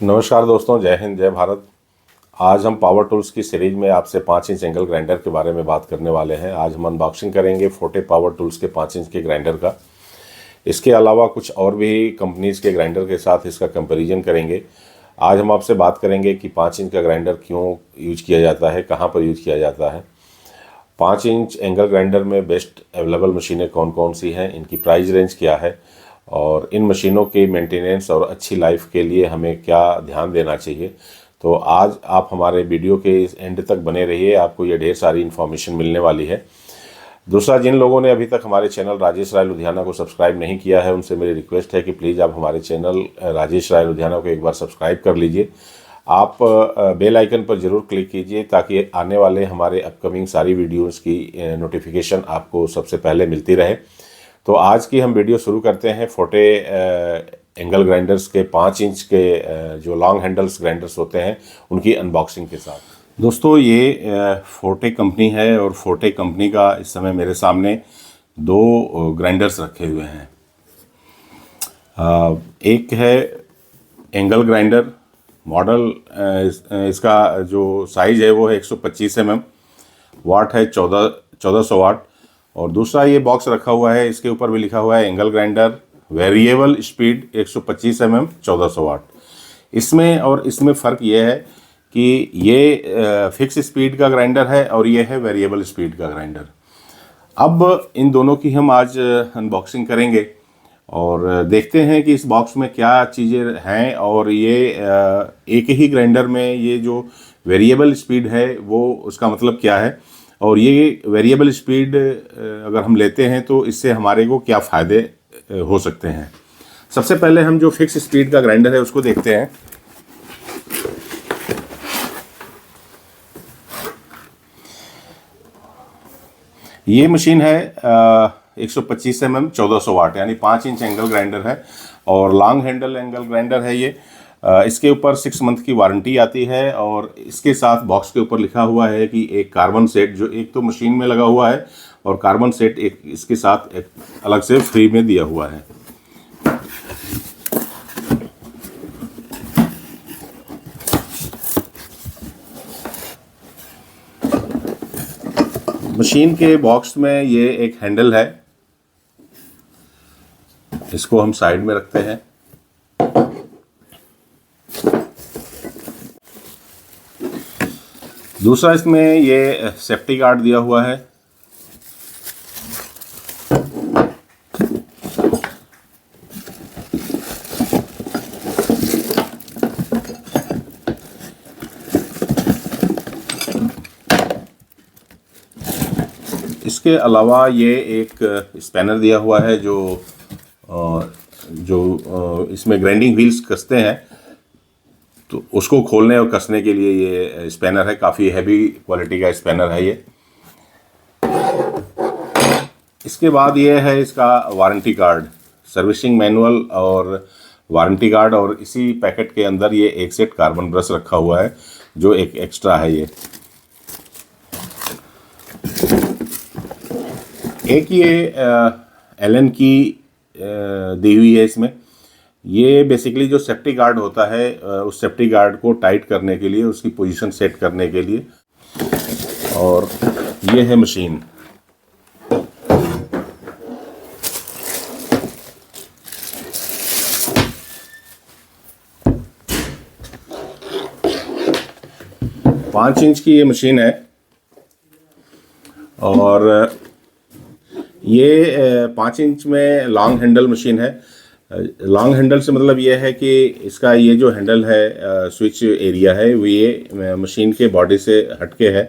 नमस्कार दोस्तों, जय हिंद, जय भारत। आज हम पावर टूल्स की सीरीज में आपसे 5 इंच एंगल ग्राइंडर के बारे में बात करने वाले हैं। आज हम अनबॉक्सिंग करेंगे फोर्टे पावर टूल्स के 5 इंच के ग्राइंडर का। इसके अलावा कुछ और भी कंपनीज़ के ग्राइंडर के साथ इसका कंपैरिजन करेंगे। आज हम आपसे बात करेंगे कि 5 इंच का ग्राइंडर क्यों यूज किया जाता है, कहाँ पर यूज किया जाता है, 5 इंच एंगल ग्राइंडर में बेस्ट अवेलेबल मशीनें कौन कौन सी हैं, इनकी प्राइस रेंज क्या है और इन मशीनों के मेंटेनेंस और अच्छी लाइफ के लिए हमें क्या ध्यान देना चाहिए। तो आज आप हमारे वीडियो के इस एंड तक बने रहिए, आपको ये ढेर सारी इन्फॉर्मेशन मिलने वाली है। दूसरा, जिन लोगों ने अभी तक हमारे चैनल राजेश राय लुधियाना को सब्सक्राइब नहीं किया है, उनसे मेरी रिक्वेस्ट है कि प्लीज़ आप हमारे चैनल राजेश राय लुधियाना को एक बार सब्सक्राइब कर लीजिए। आप बेल आइकन पर ज़रूर क्लिक कीजिए ताकि आने वाले हमारे अपकमिंग सारी वीडियोज़ की नोटिफिकेशन आपको सबसे पहले मिलती रहे। तो आज की हम वीडियो शुरू करते हैं फोर्टे एंगल ग्राइंडर्स के 5 इंच के जो लॉन्ग हैंडल्स ग्राइंडर्स होते हैं उनकी अनबॉक्सिंग के साथ। दोस्तों, ये फोर्टे कंपनी है और फोर्टे कंपनी का इस समय मेरे सामने 2 ग्राइंडर्स रखे हुए हैं। एक है एंगल ग्राइंडर मॉडल, इसका जो साइज़ है वो है 125 mm, वाट है 1400 वाट। और दूसरा ये बॉक्स रखा हुआ है, इसके ऊपर भी लिखा हुआ है angle grinder variable speed 125 mm 1400 वाट। इसमें फ़र्क ये है कि ये फिक्स स्पीड का ग्राइंडर है और ये है वेरिएबल स्पीड का ग्राइंडर। अब इन दोनों की हम आज अनबॉक्सिंग करेंगे और देखते हैं कि इस बॉक्स में क्या चीज़ें हैं। और ये एक ही ग्राइंडर में ये जो वेरिएबल स्पीड है वो उसका मतलब क्या है, और ये वेरिएबल स्पीड अगर हम लेते हैं तो इससे हमारे को क्या फ़ायदे हो सकते हैं। सबसे पहले हम जो फिक्स स्पीड का ग्राइंडर है उसको देखते हैं। ये मशीन है 125 mm 1400 वाट, यानी 5 इंच एंगल ग्राइंडर है और लॉन्ग हैंडल एंगल ग्राइंडर है ये। इसके ऊपर 6 मंथ की वारंटी आती है और इसके साथ बॉक्स के ऊपर लिखा हुआ है कि एक कार्बन सेट जो एक तो मशीन में लगा हुआ है और कार्बन सेट एक इसके साथ एक अलग से फ्री में दिया हुआ है। मशीन के बॉक्स में ये एक हैंडल है, इसको हम साइड में रखते हैं। दूसरा, इसमें ये सेफ्टी गार्ड दिया हुआ है। इसके अलावा ये एक स्पैनर दिया हुआ है जो इसमें ग्राइंडिंग व्हील्स कसते हैं, तो उसको खोलने और कसने के लिए ये स्पैनर है। काफ़ी हैवी क्वालिटी का स्पैनर है ये। इसके बाद ये है इसका वारंटी कार्ड, सर्विसिंग मैनुअल और वारंटी कार्ड, और इसी पैकेट के अंदर ये एक सेट कार्बन ब्रश रखा हुआ है जो एक एक्स्ट्रा है। ये एक ये एलन की दी हुई है इसमें। ये बेसिकली जो सेफ्टी गार्ड होता है उस सेफ्टी गार्ड को टाइट करने के लिए, उसकी पोजीशन सेट करने के लिए। और ये है मशीन। पाँच इंच की ये मशीन है और ये 5 इंच में लॉन्ग हैंडल मशीन है। लॉन्ग हैंडल से मतलब ये है कि इसका ये जो हैंडल है, स्विच एरिया है, वो ये मशीन के बॉडी से हटके है,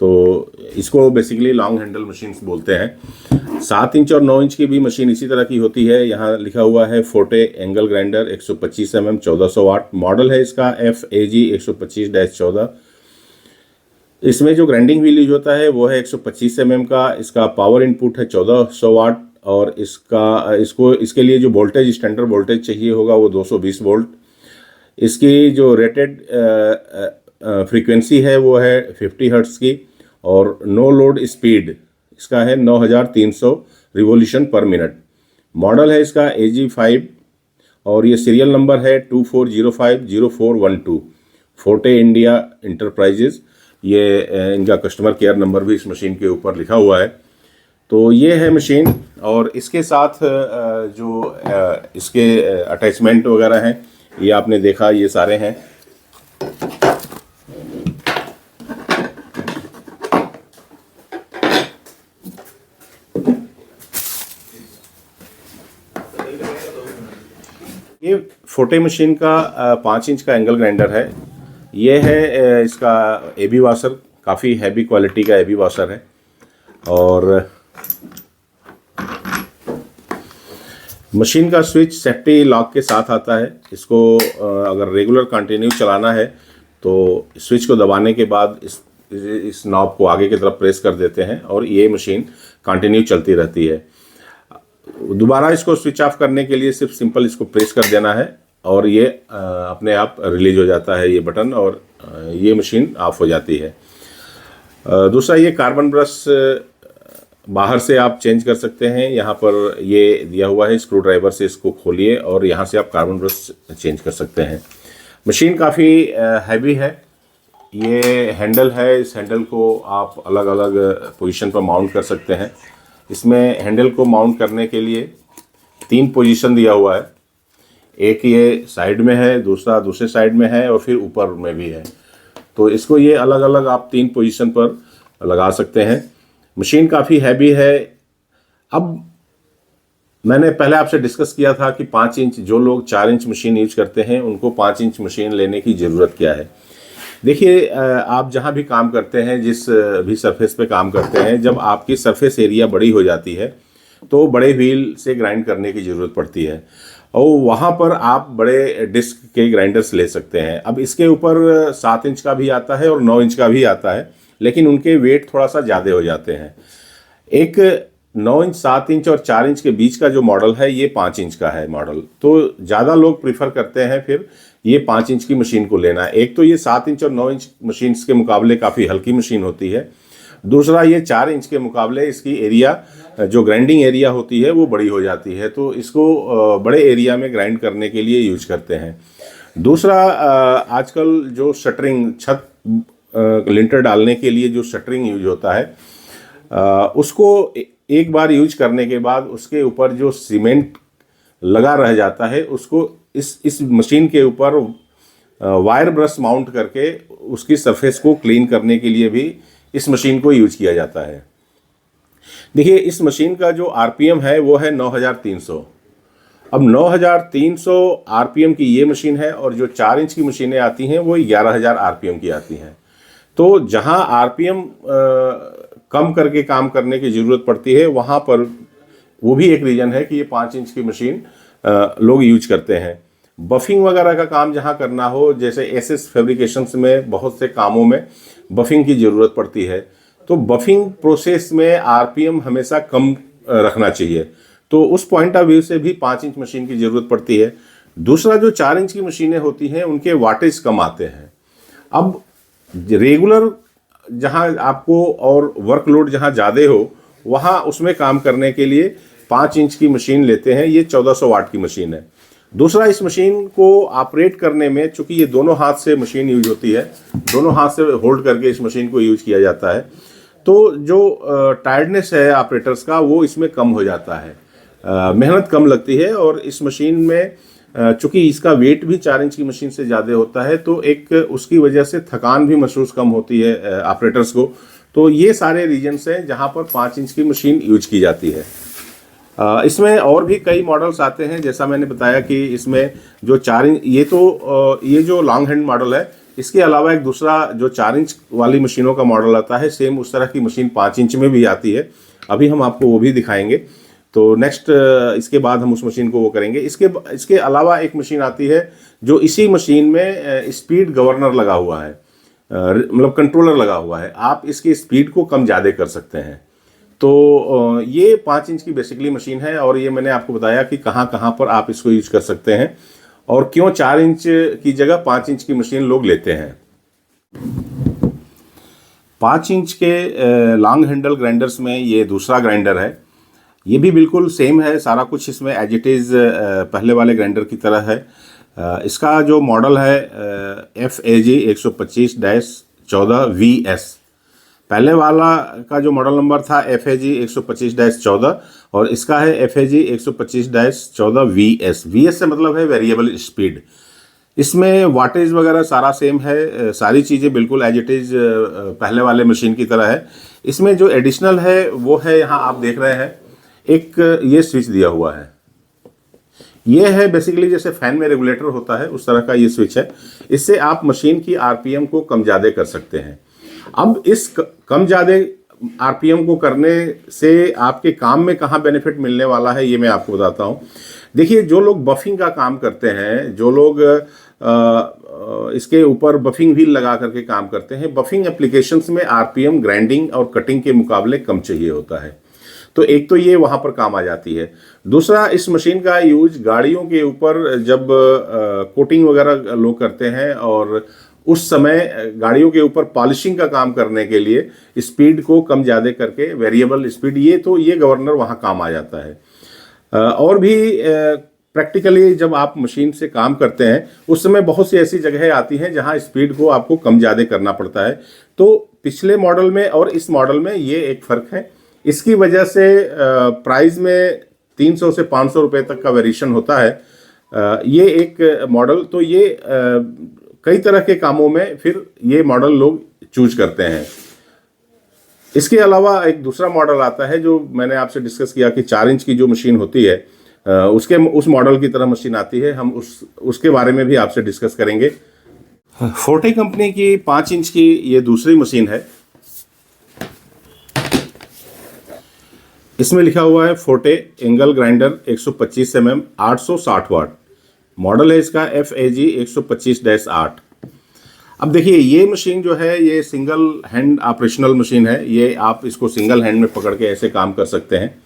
तो इसको बेसिकली लॉन्ग हैंडल मशीन बोलते हैं। 7 इंच और 9 इंच की भी मशीन इसी तरह की होती है। यहाँ लिखा हुआ है फोर्टे एंगल ग्राइंडर 125 mm 1400 वाट। मॉडल है इसका FAG 125-14। इसमें जो ग्राइंडिंग व्हील यूज होता है वो है 125 mm का। इसका पावर इनपुट है 1400 वाट और इसके लिए जो वोल्टेज, स्टैंडर्ड वोल्टेज चाहिए होगा वो 220 वोल्ट। इसकी जो रेटेड फ्रीक्वेंसी है वो है 50 हर्ट्ज़ की और नो लोड स्पीड इसका है 9300 रिवोल्यूशन पर मिनट। मॉडल है इसका AG5 और ये सीरियल नंबर है 24050412, फोर्टे इंडिया इंटरप्राइजेज। ये इनका कस्टमर केयर नंबर भी इस मशीन के ऊपर लिखा हुआ है। तो ये है मशीन, और इसके साथ जो इसके अटैचमेंट वगैरह हैं ये आपने देखा, ये सारे हैं। ये फोर्टे मशीन का 5 इंच का एंगल ग्राइंडर है। ये है इसका एबी वाशर, काफ़ी हैवी क्वालिटी का एबी वाशर है। और मशीन का स्विच सेफ्टी लॉक के साथ आता है। इसको अगर रेगुलर कंटिन्यू चलाना है तो स्विच को दबाने के बाद इस नॉब को आगे की तरफ प्रेस कर देते हैं और ये मशीन कंटिन्यू चलती रहती है। दोबारा इसको स्विच ऑफ करने के लिए सिर्फ सिंपल इसको प्रेस कर देना है और ये अपने आप रिलीज हो जाता है ये बटन, और ये मशीन ऑफ हो जाती है। दूसरा, ये कार्बन ब्रश बाहर से आप चेंज कर सकते हैं। यहाँ पर ये दिया हुआ है, स्क्रू ड्राइवर से इसको खोलिए और यहाँ से आप कार्बन ब्रश चेंज कर सकते हैं। मशीन काफ़ी हैवी है। ये हैंडल है, इस हैंडल को आप अलग अलग पोजीशन पर माउंट कर सकते हैं। इसमें हैंडल को माउंट करने के लिए 3 पोजीशन दिया हुआ है। एक ये साइड में है, दूसरा दूसरे साइड में है और फिर ऊपर में भी है। तो इसको ये अलग अलग आप 3 पोजीशन पर लगा सकते हैं। मशीन काफ़ी हैवी है। अब मैंने पहले आपसे डिस्कस किया था कि 5 इंच, जो लोग 4 इंच मशीन यूज करते हैं उनको 5 इंच मशीन लेने की ज़रूरत क्या है। देखिए, आप जहाँ भी काम करते हैं, जिस भी सरफेस पे काम करते हैं, जब आपकी सरफेस एरिया बड़ी हो जाती है तो बड़े व्हील से ग्राइंड करने की ज़रूरत पड़ती है और वहाँ पर आप बड़े डिस्क के ग्राइंडर्स ले सकते हैं। अब इसके ऊपर 7 इंच का भी आता है और 9 इंच का भी आता है, लेकिन उनके वेट थोड़ा सा ज़्यादा हो जाते हैं। एक 9 इंच, 7 इंच और 4 इंच के बीच का जो मॉडल है ये 5 इंच का है मॉडल। तो ज़्यादा लोग प्रीफर करते हैं फिर ये 5 इंच की मशीन को लेना। एक तो ये 7 इंच और 9 इंच मशीन्स के मुकाबले काफ़ी हल्की मशीन होती है। दूसरा, ये 4 इंच के मुकाबले इसकी एरिया, जो ग्राइंडिंग एरिया होती है वो बड़ी हो जाती है, तो इसको बड़े एरिया में ग्राइंड करने के लिए यूज करते हैं। दूसरा, आजकल जो शटरिंग, छत लिंटर डालने के लिए जो शटरिंग यूज होता है, उसको एक बार यूज करने के बाद उसके ऊपर जो सीमेंट लगा रह जाता है उसको इस मशीन के ऊपर वायर ब्रश माउंट करके उसकी सरफेस को क्लीन करने के लिए भी इस मशीन को यूज किया जाता है। देखिए, इस मशीन का जो आरपीएम है वो है 9300। अब 9300 आरपीएम की ये मशीन है और जो 4 इंच की मशीनें आती हैं वो 11000 आरपीएम की आती हैं। तो जहां आरपीएम कम करके काम करने की ज़रूरत पड़ती है वहां पर वो भी एक रीज़न है कि ये 5 इंच की मशीन लोग यूज करते हैं। बफिंग वगैरह का काम जहां करना हो, जैसे एसएस फैब्रिकेशंस में बहुत से कामों में बफिंग की ज़रूरत पड़ती है, तो बफिंग प्रोसेस में आरपीएम हमेशा कम रखना चाहिए। तो उस पॉइंट ऑफ व्यू से भी 5 इंच मशीन की ज़रूरत पड़ती है। दूसरा, जो 4 इंच की मशीनें होती हैं उनके वाटेज कम आते हैं। अब रेगुलर जहां आपको और वर्कलोड जहां ज़्यादा हो वहां उसमें काम करने के लिए 5 इंच की मशीन लेते हैं। ये 1400 वाट की मशीन है। दूसरा, इस मशीन को ऑपरेट करने में, चूंकि ये दोनों हाथ से मशीन यूज होती है, दोनों हाथ से होल्ड करके इस मशीन को यूज किया जाता है, तो जो टायर्डनेस है ऑपरेटर्स का वो इसमें कम हो जाता है। मेहनत कम लगती है और इस मशीन में चूंकि इसका वेट भी 4 इंच की मशीन से ज़्यादा होता है तो एक उसकी वजह से थकान भी महसूस कम होती है ऑपरेटर्स को। तो ये सारे रीजन्स हैं जहाँ पर 5 इंच की मशीन यूज की जाती है। इसमें और भी कई मॉडल्स आते हैं, जैसा मैंने बताया कि इसमें जो 4 इंच, ये जो लॉन्ग हैंड मॉडल है, इसके अलावा एक दूसरा जो 4 इंच वाली मशीनों का मॉडल आता है, सेम उस तरह की मशीन 5 इंच में भी आती है। अभी हम आपको वो भी दिखाएंगे। तो नेक्स्ट इसके बाद हम उस मशीन को वो करेंगे। इसके अलावा एक मशीन आती है जो इसी मशीन में स्पीड गवर्नर लगा हुआ है, मतलब कंट्रोलर लगा हुआ है। आप इसकी स्पीड को कम ज़्यादा कर सकते हैं। तो ये 5 इंच की बेसिकली मशीन है और ये मैंने आपको बताया कि कहाँ कहाँ पर आप इसको यूज कर सकते हैं और क्यों 4 इंच की जगह 5 इंच की मशीन लोग लेते हैं। 5 इंच के लॉन्ग हैंडल ग्राइंडर्स में ये दूसरा ग्राइंडर है। ये भी बिल्कुल सेम है, सारा कुछ इसमें एज इट इज़ पहले वाले ग्राइंडर की तरह है। इसका जो मॉडल है FAG 125-14VS, पहले वाला का जो मॉडल नंबर था FAG 125-14 और इसका है FAG 125-14VS। VS से मतलब है वेरिएबल स्पीड। इसमें वाटेज वगैरह सारा सेम है, सारी चीज़ें बिल्कुल एज इट इज़ पहले वाले मशीन की तरह है। इसमें जो एडिशनल है वो है, यहाँ आप देख रहे हैं एक ये स्विच दिया हुआ है। ये है बेसिकली जैसे फैन में रेगुलेटर होता है उस तरह का ये स्विच है। इससे आप मशीन की RPM को कम ज़्यादा कर सकते हैं। अब इस कम ज़्यादा RPM को करने से आपके काम में कहाँ बेनिफिट मिलने वाला है ये मैं आपको बताता हूँ। देखिए, जो लोग बफिंग का काम करते हैं, जो लोग इसके ऊपर बफिंग व्हील लगा करके काम करते हैं, बफिंग एप्लीकेशंस में RPM ग्राइंडिंग और कटिंग के मुकाबले कम चाहिए होता है। तो एक तो ये वहाँ पर काम आ जाती है। दूसरा, इस मशीन का यूज गाड़ियों के ऊपर जब कोटिंग वगैरह लोग करते हैं और उस समय गाड़ियों के ऊपर पॉलिशिंग का काम करने के लिए स्पीड को कम ज़्यादा करके वेरिएबल स्पीड, ये गवर्नर वहाँ काम आ जाता है। और भी प्रैक्टिकली जब आप मशीन से काम करते हैं उस समय बहुत सी ऐसी जगहें आती हैं जहाँ स्पीड को आपको कम ज़्यादा करना पड़ता है। तो पिछले मॉडल में और इस मॉडल में ये एक फ़र्क है। इसकी वजह से प्राइस में 300 से 500 रुपये तक का वेरिएशन होता है। ये एक मॉडल, तो ये कई तरह के कामों में फिर ये मॉडल लोग चूज करते हैं। इसके अलावा एक दूसरा मॉडल आता है जो मैंने आपसे डिस्कस किया कि 4 इंच की जो मशीन होती है, उस मॉडल की तरह मशीन आती है। हम उसके बारे में भी आपसे डिस्कस करेंगे। फोर्टे कंपनी की 5 इंच की ये दूसरी मशीन है। इसमें लिखा हुआ है फोर्टे एंगल ग्राइंडर 125 mm 860 वाट। मॉडल है इसका FAG 125-8। अब देखिए, ये मशीन जो है ये सिंगल हैंड ऑपरेशनल मशीन है। ये आप इसको सिंगल हैंड में पकड़ के ऐसे काम कर सकते हैं।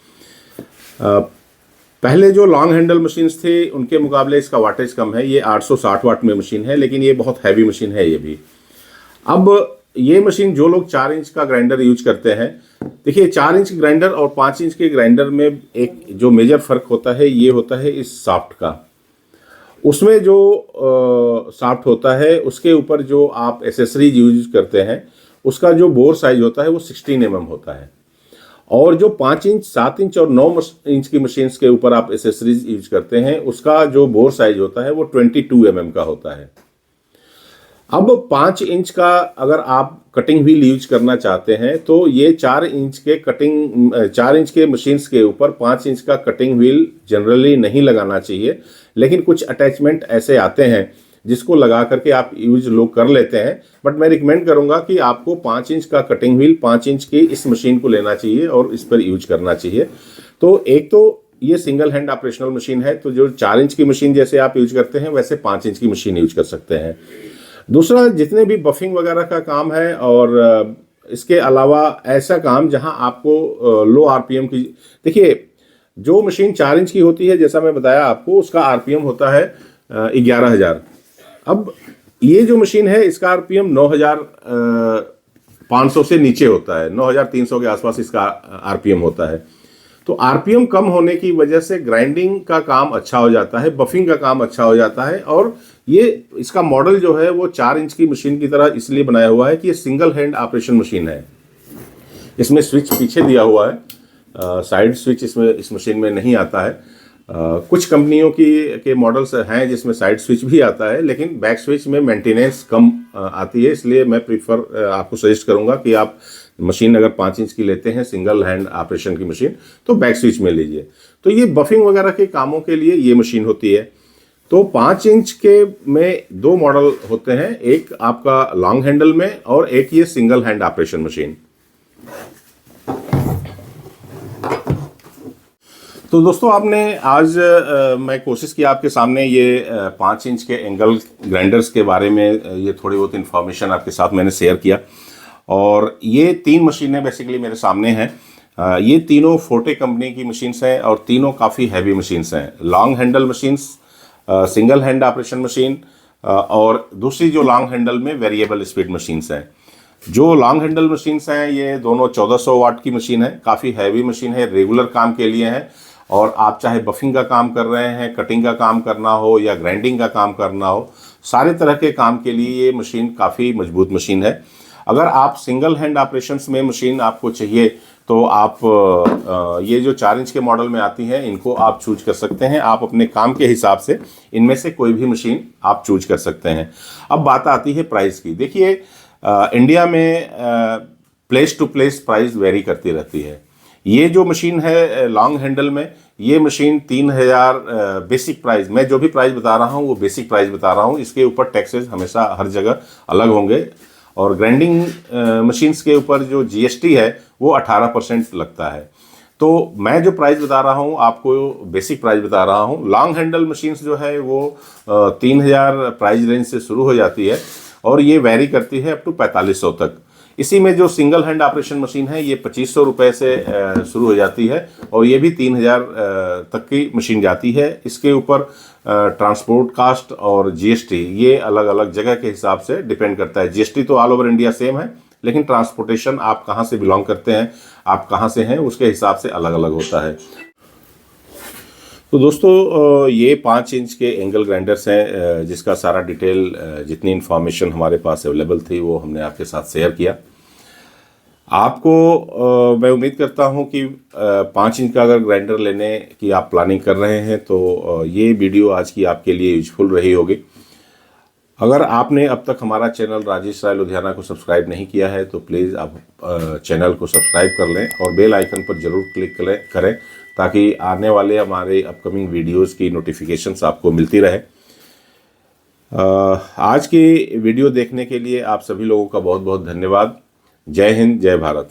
पहले जो लॉन्ग हैंडल मशीन्स थे उनके मुकाबले इसका वाटेज कम है। ये 860 वाट में मशीन है, लेकिन ये बहुत हैवी मशीन है ये भी। अब ये मशीन जो लोग 4 इंच का ग्राइंडर यूज करते हैं, देखिए 4 इंच ग्राइंडर और 5 इंच के ग्राइंडर में एक जो मेजर फर्क होता है ये होता है इस शाफ्ट का। उसमें जो शाफ्ट होता है उसके ऊपर जो आप एसेसरीज यूज करते हैं उसका जो बोर साइज होता है वो 16 mm होता है। और जो 5 इंच, 7 इंच और 9 इंच की मशीन्स के ऊपर आप एसेसरीज यूज करते हैं उसका जो बोर साइज होता है वो 22 mm का होता है। अब 5 इंच का अगर आप कटिंग व्हील यूज करना चाहते हैं तो ये 4 इंच के मशीन्स के ऊपर 5 इंच का कटिंग व्हील जनरली नहीं लगाना चाहिए। लेकिन कुछ अटैचमेंट ऐसे आते हैं जिसको लगा करके आप यूज लोग कर लेते हैं। बट मैं रिकमेंड करूंगा कि आपको 5 इंच का कटिंग व्हील 5 इंच की इस मशीन को लेना चाहिए और इस पर यूज करना चाहिए। तो एक तो ये सिंगल हैंड ऑपरेशनल मशीन है, तो जो 4 इंच की मशीन जैसे आप यूज करते हैं वैसे 5 इंच की मशीन यूज कर सकते हैं। दूसरा, जितने भी बफिंग वगैरह का काम है और इसके अलावा ऐसा काम जहां आपको लो RPM की, देखिए जो मशीन 4 इंच की होती है जैसा मैं बताया आपको, उसका RPM होता है 11,000। अब ये जो मशीन है इसका RPM 9,500 से नीचे होता है, 9,300 के आसपास इसका RPM होता है। तो RPM कम होने की वजह से ग्राइंडिंग का काम अच्छा हो जाता है, बफिंग का काम अच्छा हो जाता है। और ये इसका मॉडल जो है वो 4 इंच की मशीन की तरह इसलिए बनाया हुआ है कि ये सिंगल हैंड ऑपरेशन मशीन है। इसमें स्विच पीछे दिया हुआ है, साइड स्विच इसमें इस मशीन में नहीं आता है। कुछ कंपनियों के मॉडल्स हैं जिसमें साइड स्विच भी आता है, लेकिन बैक स्विच में मेंटेनेंस कम आती है। इसलिए मैं आपको सजेस्ट करूंगा कि आप मशीन अगर 5 इंच की लेते हैं सिंगल हैंड ऑपरेशन की मशीन तो बैक स्विच में लीजिए। तो ये बफिंग वगैरह के कामों के लिए ये मशीन होती है। तो 5 इंच के में 2 मॉडल होते हैं, एक आपका लॉन्ग हैंडल में और एक ये सिंगल हैंड ऑपरेशन मशीन। तो दोस्तों, आपने आज मैं कोशिश की आपके सामने ये 5 इंच के एंगल ग्राइंडर्स के बारे में ये थोड़ी बहुत इन्फॉर्मेशन आपके साथ मैंने शेयर किया। और ये 3 मशीनें बेसिकली मेरे सामने हैं। ये तीनों फोर्टे कंपनी की मशीन्स हैं और तीनों काफ़ी हैवी मशीन्स हैं। Long handle machines, single hand operation machine और दूसरी जो लॉन्ग हैंडल में वेरिएबल स्पीड मशीन्स हैं। जो लॉन्ग हैंडल मशीन्स हैं ये दोनों 1400 वाट की मशीन है, काफ़ी हैवी मशीन है, रेगुलर काम के लिए है। और आप चाहे बफिंग का काम कर रहे हैं, कटिंग का काम करना हो या ग्राइंडिंग का काम करना हो, सारे तरह के काम के लिए ये मशीन काफ़ी मजबूत मशीन है। अगर आप सिंगल हैंड ऑपरेशंस में मशीन आपको चाहिए तो आप ये जो 4 इंच के मॉडल में आती हैं इनको आप चूज कर सकते हैं। आप अपने काम के हिसाब से इनमें से कोई भी मशीन आप चूज कर सकते हैं। अब बात आती है प्राइस की। देखिए इंडिया में place to place price vary करती रहती है। ये जो मशीन है लॉन्ग हैंडल में, ये मशीन 3000 बेसिक प्राइस, मैं जो भी प्राइस बता रहा हूँ वो बेसिक प्राइस बता रहा हूँ। इसके ऊपर टैक्सेस हमेशा हर जगह अलग होंगे और ग्राइंडिंग मशीन्स के ऊपर जो जीएसटी है वो 18% लगता है। तो मैं जो प्राइस बता रहा हूँ आपको बेसिक प्राइस बता रहा हूँ। लॉन्ग हैंडल मशीन्स जो है वो 3000 प्राइस रेंज से शुरू हो जाती है और ये वेरी करती है अप टू 4500 तक। इसी में जो सिंगल हैंड ऑपरेशन मशीन है ये 2500 रुपये से शुरू हो जाती है और ये भी 3000 तक की मशीन जाती है। इसके ऊपर ट्रांसपोर्ट कास्ट और जीएसटी ये अलग अलग जगह के हिसाब से डिपेंड करता है। जीएसटी तो ऑल ओवर इंडिया सेम है, लेकिन ट्रांसपोर्टेशन आप कहाँ से बिलोंग करते हैं, आप कहाँ से हैं, उसके हिसाब से अलग अलग होता है। तो दोस्तों ये 5 इंच के एंगल ग्राइंडर्स हैं जिसका सारा डिटेल जितनी इन्फॉर्मेशन हमारे पास अवेलेबल थी वो हमने आपके साथ शेयर किया। आपको मैं उम्मीद करता हूं कि 5 इंच का अगर ग्राइंडर लेने की आप प्लानिंग कर रहे हैं तो ये वीडियो आज की आपके लिए यूजफुल रही होगी। अगर आपने अब तक हमारा चैनल राजेश राय लुधियाना को सब्सक्राइब नहीं किया है तो प्लीज़ आप चैनल को सब्सक्राइब कर लें और बेल आइकन पर ज़रूर क्लिक करें ताकि आने वाले हमारे अपकमिंग वीडियोस की नोटिफिकेशंस आपको मिलती रहे। आज की वीडियो देखने के लिए आप सभी लोगों का बहुत बहुत धन्यवाद। जय हिंद, जय भारत।